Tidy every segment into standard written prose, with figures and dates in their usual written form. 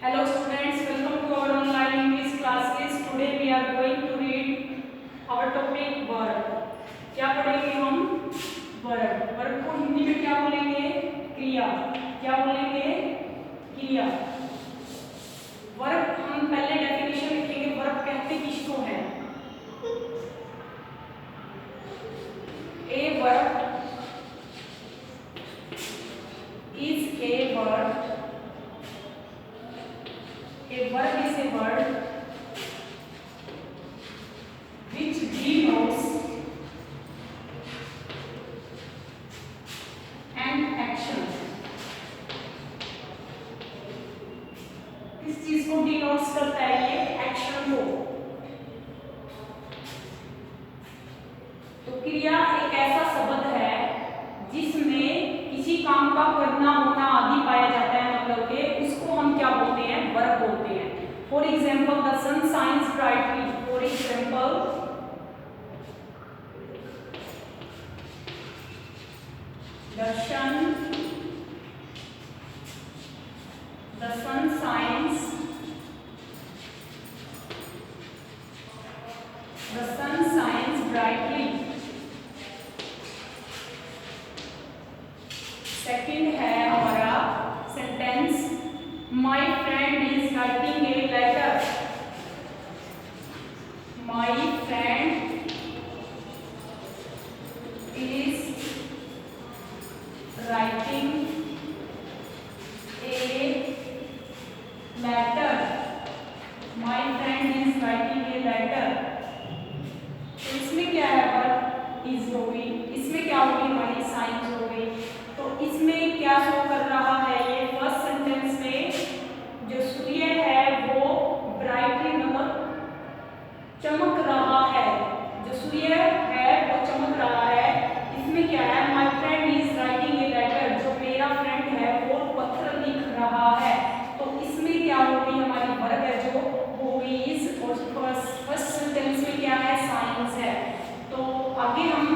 Hello students, welcome to our online English classes. Today we are going to read our topic verb. क्या पढ़ेंगे हम? Verb. Verb को हिंदी में क्या बोलेंगे? क्रिया. क्या बोलेंगे? क्रिया. वर्ब हम पहले डेफिनेशन लिखेंगे. वर्ब कहते किसको हैं? A verb is a word. A verb is a word which denotes an action. किस चीज को डिनोट्स करता है? ये एक्शन को. तो क्रिया एक ऐसा शब्द है जिसमें किसी काम का करना होना आदि पाया जाता है. मतलब के उसको हम क्या बोलते हैं? वर्ब बोलते हैं. For example the sun shines brightly. For example the sun shines. The sun shines brightly. Second है हमारा sentence My friend is writing a letter. My friend is writing a letter. My friend is writing a letter. तो इसमें क्या है? Verb is हो गई. इसमें क्या होगी? हमारी साइंस हो गई. तो इसमें क्या शो कर रहा है? ये फर्स्ट सेंटेंस में जो सूर्य है वो ब्राइटली मतलब चमक रहा है. जो सूर्य है वो चमक रहा है. इसमें क्या है? My friend is writing a letter. जो मेरा फ्रेंड है वो पत्र लिख रहा है. तो इसमें क्या होगी? हमारी वर्ब है जो हो गई इज. और फर्स्ट सेंटेंस में क्या है? साइंस है. तो आगे हम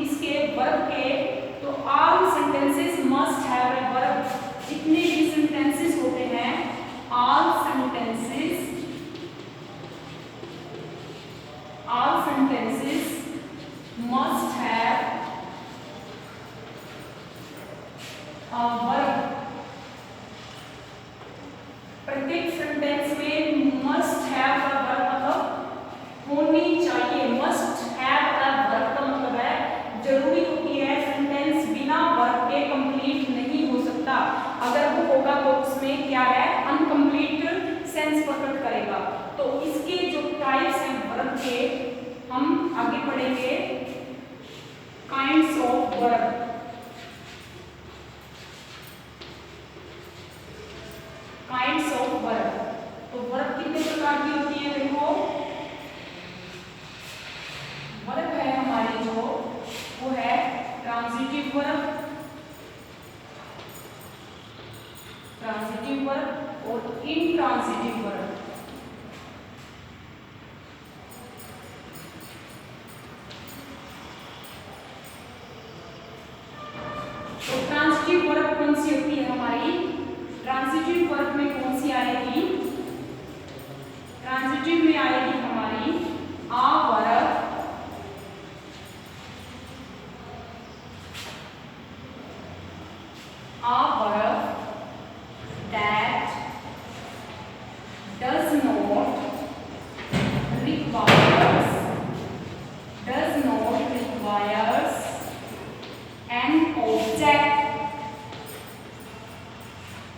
इसके वर्ब के तो all sentences must have a verb. जितने भी sentences होते हैं all sentences must have a verb. प्रत्येक सेंटेंस में must have a verb मतलब होनी चाहिए. must have a verb का मतलब है जरूरी होती है. सेंटेंस बिना वर्ब के कंप्लीट नहीं हो सकता. अगर वो होगा तो उसमें क्या है? अनकंप्लीट सेंस प्रकट करेगा. तो इसके जो टाइप्स हैं वर्ब के हम आगे पढ़ेंगे. Kinds of verb. Kinds of verb. तो वर्ब कितने प्रकार की होती है? देखो वर्ब है हमारी जो वो है ट्रांजिटिव वर्ब और इंट्रांजिटिव वर्ब. तो ट्रांजिटिव वर्ब कौन सी होती है हमारी? ट्रांजिटिव वर्ब में कौन सी आएगी? ट्रांजिटिव में आएगी हमारी आ verb, that does not requires an object.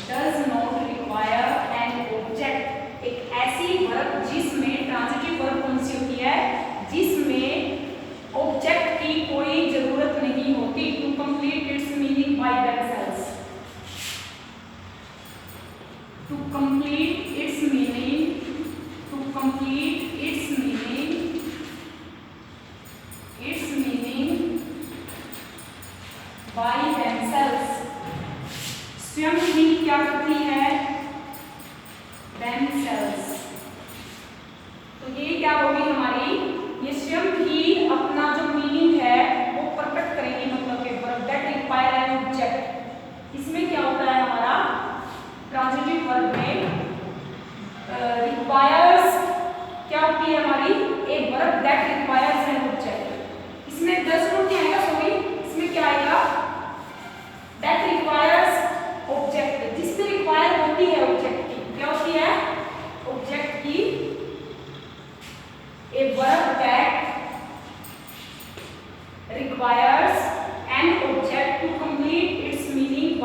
Does not require an object. एक ऐसी वर्ब जिसमें ट्रांजिटिव वर्ब कौन सी होती है? जिसमें ऑब्जेक्ट की कोई जरूरत नहीं होती. To complete its meaning by themselves. To complete its meaning by themselves. स्वयं ही क्या करती है? themselves. तो ये क्या होगी हमारी? ये स्वयं ही अपना जो मीनिंग है वो प्रकट करेगी. मतलब के verb that require an object. इसमें क्या होता है हमारा? ट्रांजिटिव वर्ब में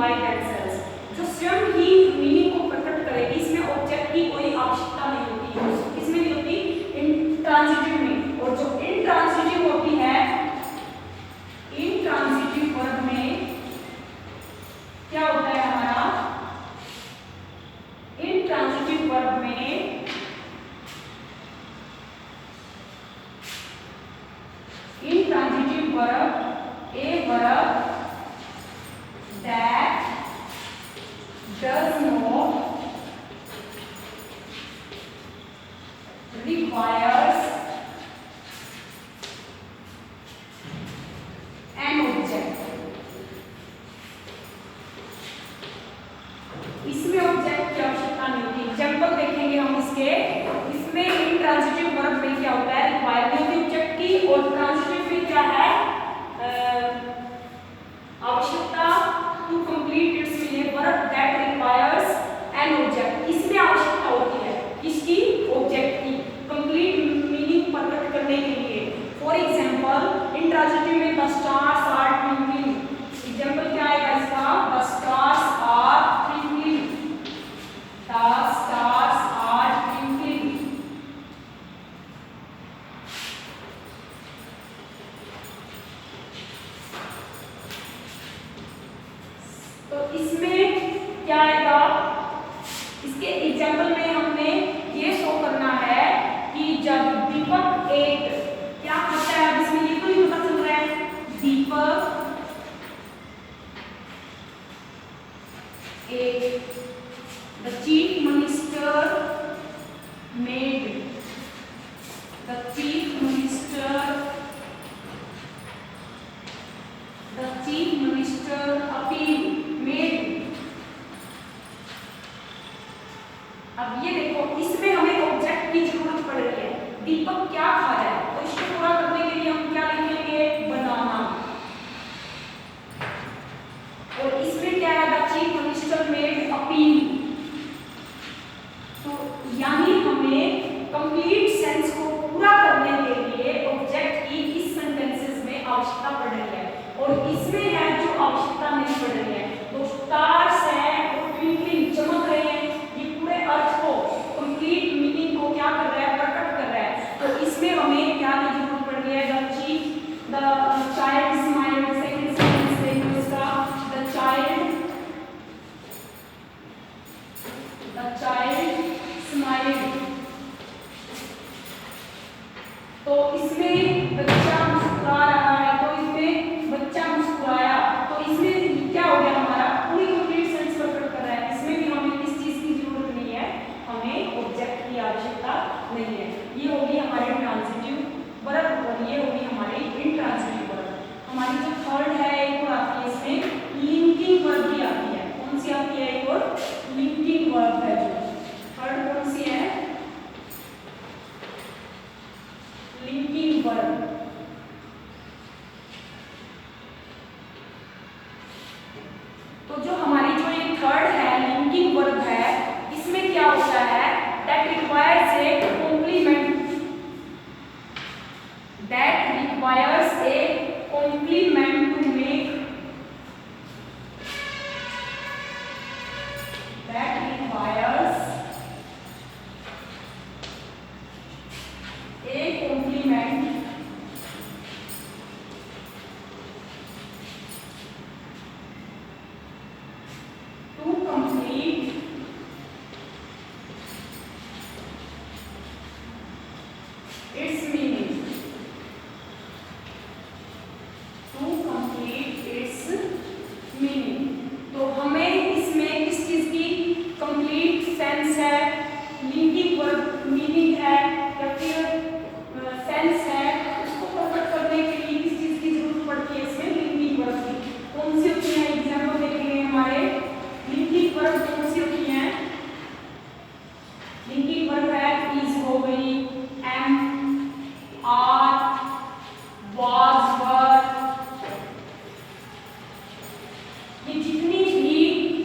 बाय देमसेल्व्स, जो स्वयं ही मीनिंग को प्रकट करेगी। इसमें ऑब्जेक्ट की कोई आवश्यकता नहीं होती, इसमें नहीं होती, इंट्रांजिटिव में। और जो इंट्रांजिटिव होती है, इंट्रांजिटिव वर्ब में क्या होता है हमारा, इंट्रांजिटिव वर्ब में intransitive verb a verb that does not requires an object। इसमें ऑब्जेक्ट की आवश्यकता नहीं होती। एग्जाम्पल देखेंगे हम इसके। इसमें इंट्रांजिटिव वर्ब में क्या होता है, रिक्वायर नहीं होती ऑब्जेक्ट की, और ट्रांजिटिव में क्या है, आवश्यकता to complete its meaning, verb that requires an object. इसमें आवश्यकता होती है किसकी, ऑब्जेक्ट की, कंप्लीट मीनिंग प्रकट करने के लिए। फॉर एग्जांपल इंट्रांजिटिव में the stars are twinkling, example क्या आएगा इसका, the stars are twinkling, the stars are twinkling. तो इसमें क्या आएगा, इसके एग्जाम्पल में हमने ये शो करना है कि जब दीपक एक क्या करता है, अब इसमें ये तो नहीं पता चल रहा है, दीपक एक the chief minister made, the chief minister appeal made. अब ये देखो, इसमें हमें ऑब्जेक्ट की जरूरत पड़ रही है। दीपक क्या खा रहा है, तो इसको पूरा करने के लिए हम क्या लिखेंगे, बनाना। और इसमें क्या है, the chief minister made appeal. तो यानी हमें कंप्लीट सेंस को पूरा करने के लिए ऑब्जेक्ट की इस सेंटेंसेस में आवश्यकता पड़ रही है, और इसमें है जो आवश्यकता नहीं पड़ रही है। तो स्टार्स है और ट्विंकलिंग, चमक रहे हैं, ये पूरे अर्थ को, कंप्लीट मीनिंग को क्या कर रहा है, प्रकट कर रहा है। तो इसमें हमें क्या की जरूरत पड़ रही है, the child smiled, second sentence देखो इसका, द चाइल्ड स्माइल्ड। तो इसमें बच्चा मुस्कुरा रहा है, तो इसमें बच्चा मुस्कुराया, तो इसमें क्या हो गया, हमारा पूरी कंप्लीट सेंस प्रकट कर रहा है। इसमें भी हमें किस चीज की जरूरत नहीं है, हमें ऑब्जेक्ट की आवश्यकता नहीं है। ये होगी हमारी ट्रांजिटिव वर्ब और ये होगी हमारी इंट्रांजिटिव वर्ब। हमारी जो थर्ड है एक और आती है, इसमें लिंकिंग वर्ब भी आती है। कौन सी आती है, एक और लिंकिंग वर्ब है। जो थर्ड कौन सी है, लिंकिंग वर्ब। तो जो हमारी जो ये थर्ड है लिंकिंग वर्ब है, इसमें क्या होता है, that requires a complement, that requires a complement to make, that requires a complement to complete its meaning, to complete its meaning। तो हमें इसमें किस चीज की कंप्लीट सेंस है, लिंकिंग वर्ब मीनिंग है या फिर सेंस है, उसको प्रकट करने के लिए किस चीज की जरूरत पड़ती है, इसमें लिंकिंग वर्ब की। कौन सी होती है, एग्जाम्पल देखेंगे हमारे, लिंकिंग वर्ब कौन सी होती है, लिंकिंग वर्ब है इज हो गई, एम, आर, वाज, वर, ये जितनी भी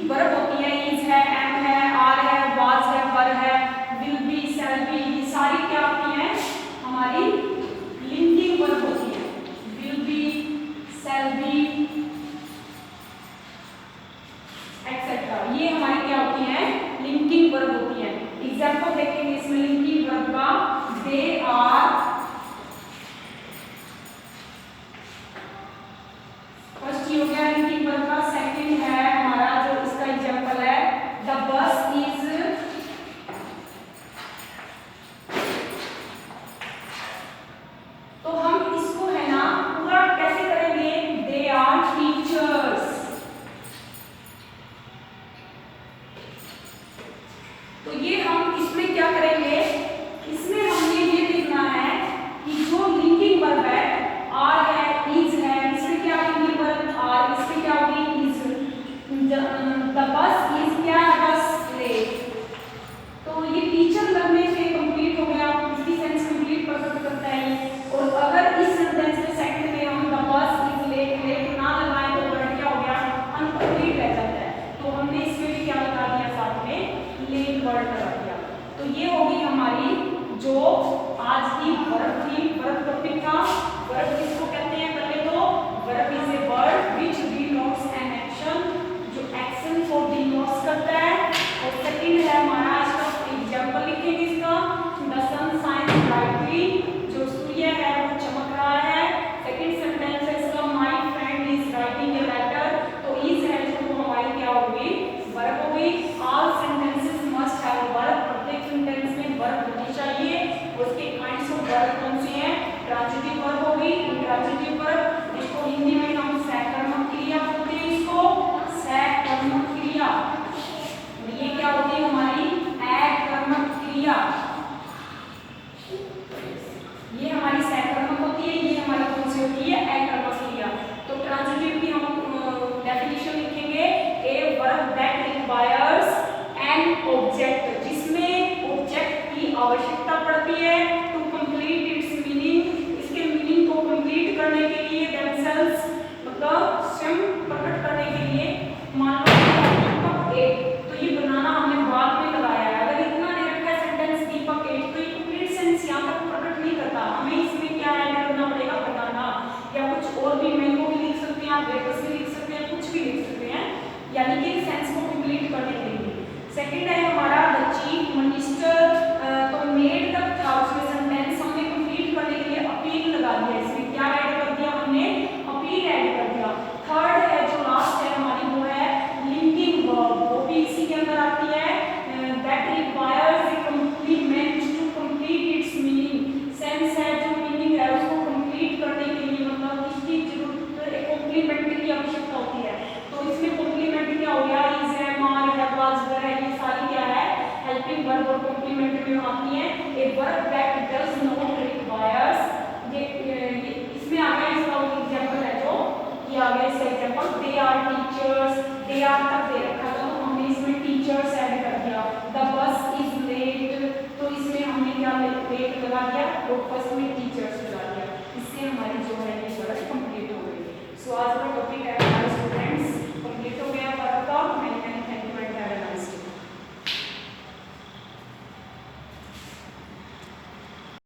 वर्ब होती है, इज है, एम है, आर है, वाज है, वर है, विल बी, शैल बी, ये सारी क्या एक्सेट्रा, ये हमारी क्या होती है, लिंकिंग वर्ब होती है। एग्जाम्पल देखेंगे इसमें लिंकिंग वर्ब का, दे आर, फर्स्ट हो गया लिंकिंग वर्ब का। सेकंड है हमारा जो इसका एग्जाम्पल है, द बस इज, तो हम इसको है ना पूरा कैसे करेंगे, दे आर टीचर्स, तो ये हम इसमें क्या करेंगे, इसमें हमने ये लिखना है कि जो लिंकिंग वर्ब है, आर है, इज है, इसमें क्या लिंकिंग वर्ब आर, इसमें क्या होगी इज, द बस इज क्या है, बस लेट, तो ये टीचर लगने से कंप्लीट हो गया, इसकी सेंस कंप्लीट परफेक्ट करता है। और अगर इस सेंटेंस में सेकंड में हम the bus is late, late ना लगाएं तो वर्ड क्या हो गया, अनकंप्लीट रह जाता है, तो हमने इसमें भी क्या लगा दिया, साथ में लेट वर्ड लगा दिया। तो ये होगी हमारी जो आज की वर्ब थी, वर्ब टॉपिक था। वर्ब किसको कहते हैं, पहले तो verb is a word which denotes an action, जो एक्शन को डिनोट्स करता है। और सेकंड है हमारा, इसका एग्जांपल लिखेंगे इसका, द सन शाइन्स ब्राइटली, जो सूर्य है वो चमक रहा है। सेकंड सेंटेंस है इसका, my friend is writing a letter, तो इज है जो हमारी क्या होगी, वर्ब हो गई। All sentences must have verb, प्रत्येक सेंटेंस में वर्ब होनी चाहिए। उसके काइंड्स ऑफ वर्ब कौन से हैं, ट्रांजिटिव वर्ब हो गई, इंट्रांजिटिव वर्ब, इसको हिंदी में हम सहकर्मक क्रिया बोलते हैं, इसको सहकर्मक क्रिया। ये क्या होती है हमारी, एकर्मक क्रिया, ये हमारी सहकर्मक होती है, ये हमारी कौन सी होती है, एकर्मक क्रिया। तो ट्रांजिटिव की हम डेफिनेशन लिखेंगे, a verb that requires an object, जिसमें ऑब्जेक्ट की आवश्यकता पड़ती है, टू कंप्लीट इट्स मीनिंग, इसके मीनिंग को कंप्लीट करने के लिए, देमसेल्व्स मतलब स्वयं प्रकट करने के लिए। मान लो दीपक एक, तो ये बनाना हमने बाद में लगाया है, अगर इतना दे रखा है सेंटेंस दीपक एक, तो ये कंप्लीट सेंस यहाँ तक प्रकट नहीं करता, हमें इसमें क्या ऐड करना पड़ेगा, बनाना, या कुछ और भी, मैंगो भी लिख सकते हैं आप, वेपर्स भी लिख सकते हैं, कुछ भी लिख सकते हैं, यानी कि सेंस को कंप्लीट करने के लिए। सेकंड है हमारा द चीफ मिनिस्टर, तो मेड तक था, उसमें सेंटेंस हमने कंप्लीट करने के लिए अपील लगा दिया, इसमें क्या ऐड कर दिया हमने, अपील ऐड कर दिया। थर्ड है जो लास्ट है हमारी, वो है लिंकिंग वर्ब, वो भी इसी के अंदर आती है, that requires a complement to complete its meaning, sense है जो मीनिंग है उसको कंप्लीट करने के लिए, मतलब इसकी जरूरत एक कॉम्प्लीमेंट की आवश्यकता होती है। तो इसमें कॉम्प्लीमेंट क्या हो गया, इज है, मार है, वाज है, ये सारी क्या है, हेल्पिंग वर्ब और कॉम्प्लीमेंट में आती है। A verb that does not requires, ये इसमें आ गया, इसका एग्जांपल है जो ये आ गया, इसका example they are teachers, they are तक दे रखा था, तो हमने इसमें टीचर्स ऐड कर दिया। द बस इज लेट, तो इसमें हमने क्या लेट लगा दिया, तो फर्स्ट में टीचर्स लगा दिया, इससे हमारी जो है ये वर्ब कंप्लीट हो गई। सो आज का टॉपिक